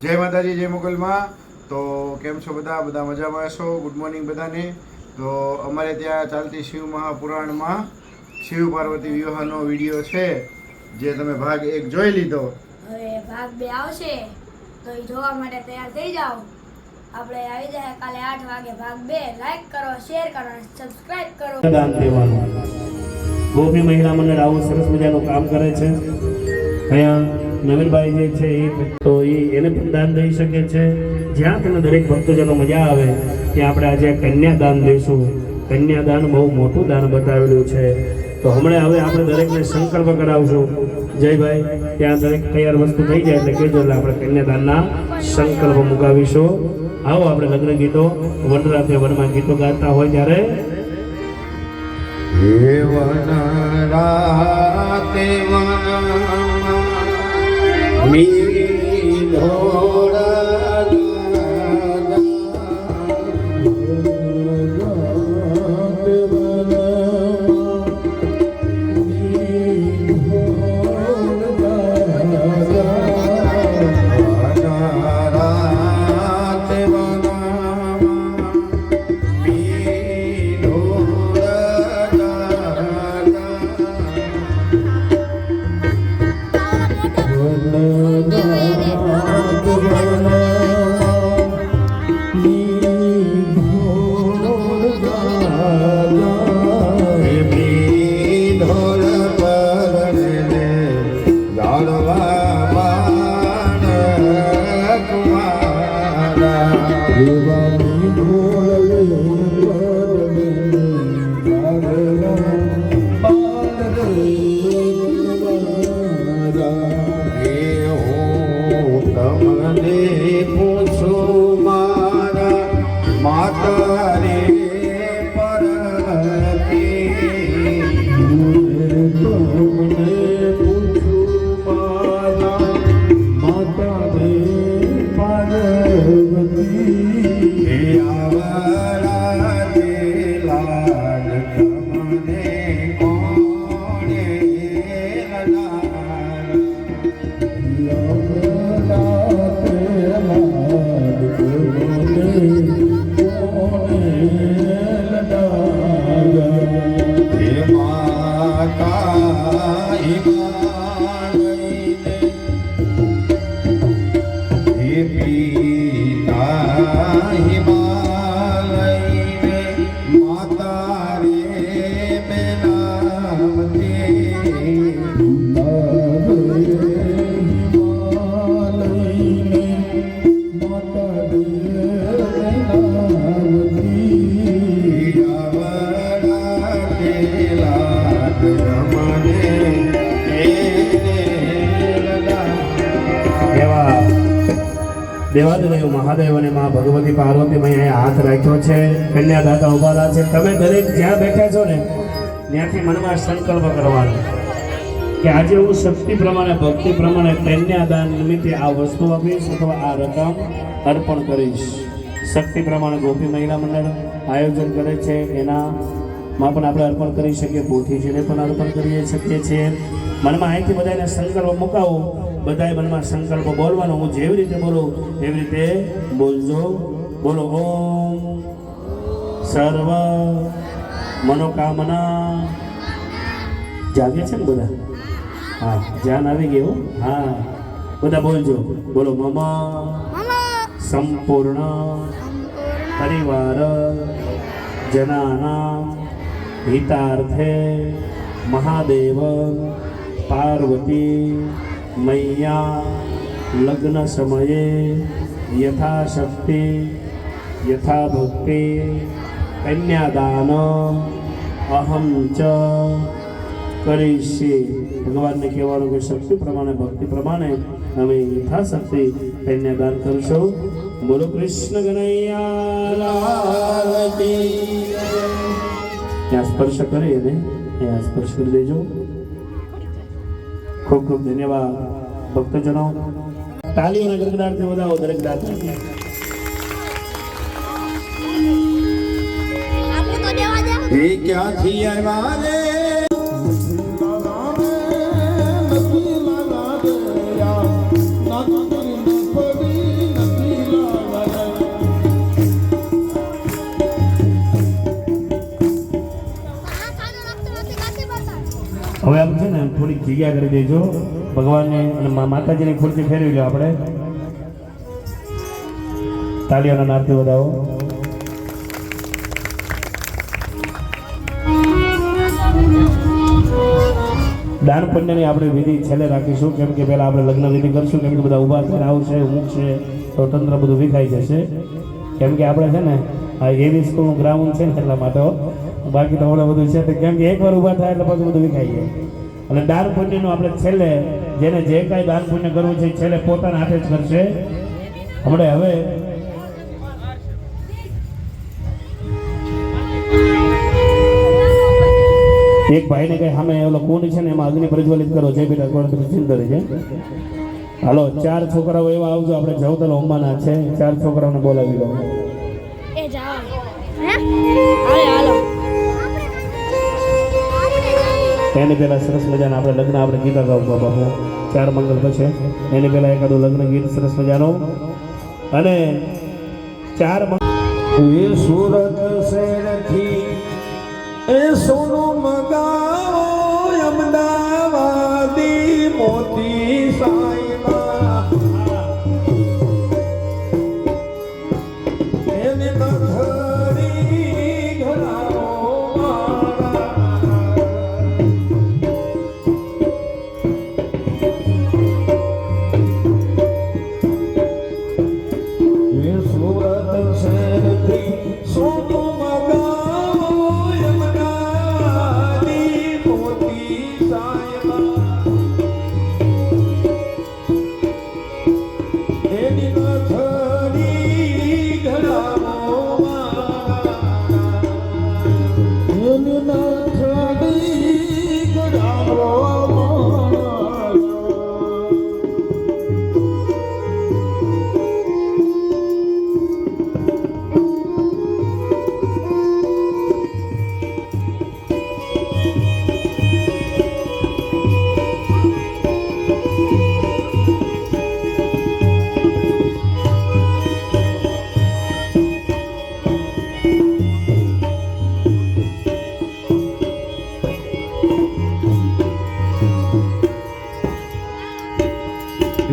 જય માતાજી, જય મોગલમાં. તો કેમ છો બધા? બધા મજામાં છો? ગુડ મોર્નિંગ બધાને. તો અમારે ત્યાં ચાલતી શિવ મહાપુરાણમાં શિવ પાર્વતી વિવાહનો વિડીયો છે, જે તમે ભાગ 1 જોઈ લીધો. હવે ભાગ 2 આવશે, તો એ જોવા માટે તૈયાર થઈ જાઓ. આપણે આવી જાય કાલે 8 વાગે ભાગ 2. લાઈક કરો, શેર કરો અને સબસ્ક્રાઇબ કરો. દાન દેવાનું. ગોપી મહિલા મંડળ આવું સરસ મજાનું કામ કરે છે. અહીંયા નવીનભાઈ જે છે તો એને પણ દાન દઈ શકે છે. જ્યાં તમને દરેક ભક્તજનો મજા આવે ત્યાં આપણે આજે કન્યાદાન દઈશું. કન્યાદાન બહુ મોટું દાન બતાવેલું છે. તો હમણાં હવે આપણે દરેકને સંકલ્પ કરાવશું. જયભાઈ, ત્યાં દરેક તૈયાર વસ્તુ થઈ જાય એટલે કહેજો, એટલે આપણે કન્યાદાનના સંકલ્પ મુકાવીશું. આવો આપણે લગ્ન ગીતો વનરાતે વનમાં ગીતો ગાતા હોય ત્યારે દેવાદેવ મહાદેવ અને માં ભગવતી પાર્વતી અહીંયા હાથ રાખ્યો છે. કન્યાદાતા ઉભા છે. તમે દરેક જ્યાં બેઠા છો ને ત્યાંથી મનમાં સંકલ્પ કરવાનો કે આજે હું શક્તિ પ્રમાણે, ભક્તિ પ્રમાણે કન્યાદાન નિમિત્તે આ વસ્તુ આપીશ અથવા આ રકમ અર્પણ કરીશ. શક્તિ પ્રમાણે ગોપી મહિલા મંડળ આયોજન કરે છે, એનામાં પણ આપણે અર્પણ કરી શકીએ. પોથીજીને પણ અર્પણ કરી શકીએ છીએ. મનમાં અહીંથી બધાને સંકલ્પ મુકાવો. બધાએ મનમાં સંકલ્પ બોલવાનો. હું જેવી રીતે બોલું એવી રીતે બોલજો. બોલો ઓમ સર્વ મનોકામના. જાગે છે ને બધા? હા, ધ્યાન આવી ગયું. હા, બધા બોલજો. બોલો મમ સંપૂર્ણ પરિવાર જનાના હિતાર્થે મહાદેવ પાર્વતી મૈયા લગ્ન સમયે યથાશક્તિ યથાભક્તિ કન્યાદાન અહમ ચ કરીશી. ભગવાનને કહેવાનું કે શક્તિ પ્રમાણે, ભક્તિ પ્રમાણે અમે યથાશક્તિ કન્યાદાન કરશો. બોલો કૃષ્ણ કનૈયા. ત્યાં સ્પર્શ કરી અને ત્યાં સ્પર્શ કરી દેજો. ખૂબ ખૂબ ધન્યવાદ ભક્તજનો. તાલીઓના ગરગડાટથી વધાવો દરેક દાતા. ક્યાંથી આવ્યા રે નથી હવે આમ છે ને થોડીક જગ્યા કરી દેજો ભગવાનને અને માતાજીની ખુરશી ફેરવી લો આપણે તાળીઓના નાદથી વધાવો દાન પુણ્યની આપણે વિધિ છેલ્લે રાખીશું કેમ કે પહેલા આપણે લગ્ન વિધિ કરશું કેમ કે બધા ઊભા થઈને આવશે મૂકશે તો તંત્ર બધું વિખાઈ જશે કેમ કે આપણે છે ને આ એવી સ્કૂલનું ગ્રાઉન્ડ છે ને એટલા માટે બાકી તો હમણાં બધું છે કેમ કે એકવાર ઊભા થાય એટલે પછી બધું વિખાઈ જાય અને દાન પુણ્યનું આપણે છેલ્લે જેને જે કાંઈ દાન પુણ્ય કરવું છે એ છેલ્લે પોતાના હાથે જ કરશે હમણાં હવે એક ભાઈને કઈ સામે ઓલો કુંડ છે ને એમાં અગ્નિ પ્રજ્વલિત કરો જય બેટા કોણ ચિંતા છે હાલો 4 છોકરાઓ એવા આવજો આપણે જવતલ હોમવાના છે 4 છોકરાઓને બોલાવી લો એ જાઓ હાલો એની પહેલા સરસ મજાના આપણે લગ્ન આપણે ગીત ગાવું બાપુ 4 મંગલ પછી એની પહેલા એકાદું લગ્ન ગીત સરસ મજાનું અને 4 મંગલ સુરત શહેરથી એ સોનું મગાવો અમદાવાદી મોતી સાઈબા એને નખરી ઘરાવો એ સુરત શહેરથી સોનું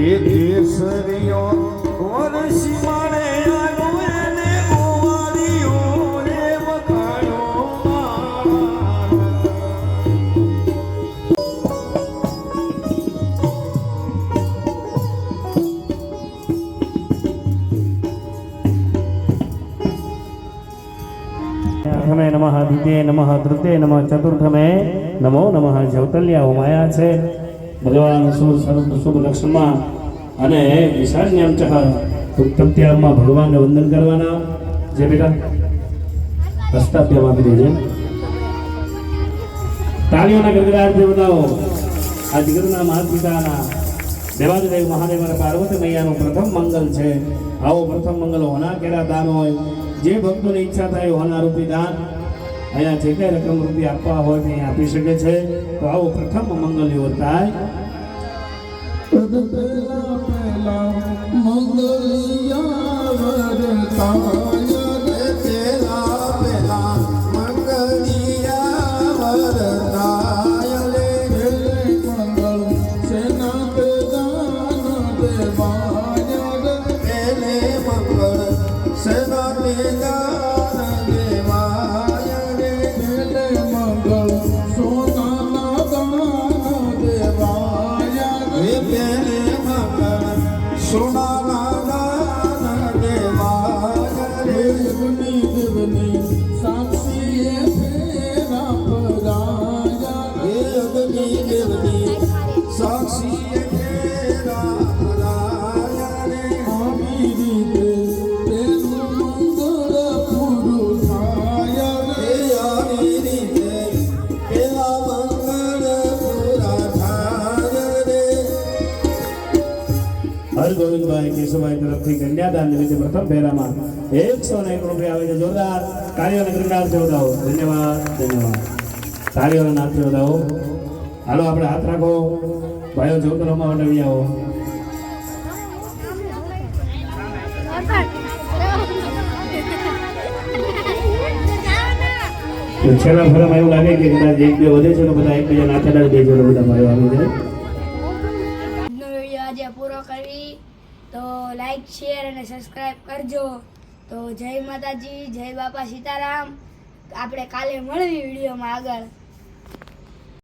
કેસરીઓ વરસી મારે આનો એને ગોવાળીઓ રે વખાણો પ્રથમે નમઃ દ્વિતીય નમઃ તૃતીય નમઃ ચતુર્થમે નમો નમઃ જવતલ્યા હોમાયા છે ભગવાન શુભ લક્ષણમાં અને ઈશાન્યામ ચહ ઉત્તપ્યામાં ભગવાનને વંદન કરવાના જે બેટા હસ્તાપ્યમાં આપી દેજે તાળીઓના ગગડાટથી બતાવો આ દીકરીના માતા પિતાના દેવાદેવ મહાદેવ અને પાર્વતી મૈયાનું પ્રથમ મંગલ છે આવો પ્રથમ મંગલ હોના કેરા દાન હોય જે ભક્તોની ઈચ્છા થાય હોના રૂપી દાન અહીંયા જે કઈ રકમ રૂપિયા આપવા હોય તે આપી શકે છે તો આવો પ્રથમ મંગલ એવો થાય ગોવિંદભાઈ કેશુભાઈ તરફથી કન્યાદાન નિમિત્તે પ્રથમ ફેરામાં 101 રૂપિયા આવે છે જોરદાર તાળીઓને ગરગડાટ વધાવો ધન્યવાદ ધન્યવાદ તાળીઓના નાદથી વધાવો હાલો આપણે હાથ રાખો ભાઈઓ જોતરોમાં માટે આવી આવો તો છેલ્લા ફરમ એવું લાગે કે કદાચ એક બે વધે છે તો બધા એકબીજાના હાથે લાગી દેજો એટલે બધા ભાઈઓ આવી જાય. આજનો વિડીયો આજે પૂરો કરી તો લાઈક શેર અને સબસ્ક્રાઇબ કરજો. તો જય માતાજી, જય બાપા સીતારામ. આપણે કાલે મળવી વિડીયોમાં આગળ.